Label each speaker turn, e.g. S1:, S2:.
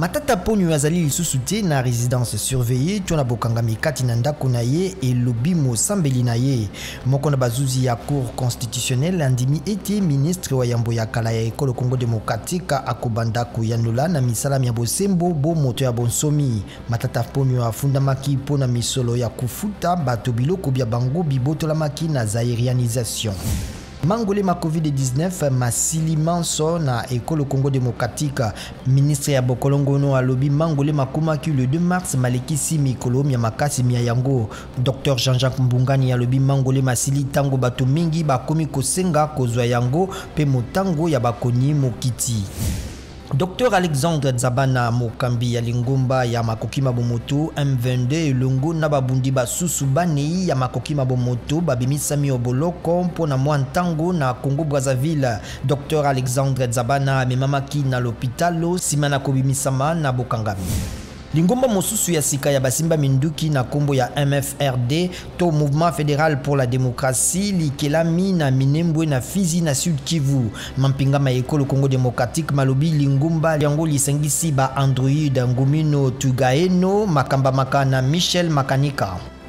S1: Matata ponyo azali lisusu te na résidence surveillée tona bokangami kati na ndako na ye elobi mosambeli na ye. Moko na bazuzi ya cour constitutionnelle andimi ete ministre wa yambo ya kala ya ekolo Congo démocratique akobanda koyandola na misala ya bosembo bo moto ya bonsomi. Matata ponyo afundamaki pona misolo ya kufuta bato biloko bya bango bibotolamaki na zairianisation. Mangole ma COVID-19 masili manso na ekolo Congo démocratique. Ministre ya bokolongono alobi mangole makumaki le 2 mars malekisi mikolo mya makasi mya yango. Dr Jean-Jacques Mbungani alobi mangole masili tango bato mingi bakomi kosenga kozwa yango pe motango ya bakoni mokiti. Dr Alexandre Zabana Mokambi ya lingomba ya makoki mabomoto M22 elongo na babundi basusu banei ya makoki mabomoto babimisami oboloko mpona mwa ntango na Congo Brazzaville. Dr Alexandre Zabana amemamaki na l'hôpitalo sima na kobimisama na bokangami. Lingomba mosusu ya sika ya basimba minduki na kombo ya MFRD to Mouvement Fédéral pour la Démocratie likelami na Minembwe na Fizi na Sud Kivu. Mampinga ma ekolo Congo démocratique malobi lingomba yango lisengisi ba Android Ngumino Tugaeno Makamba Makana Michel Makanika.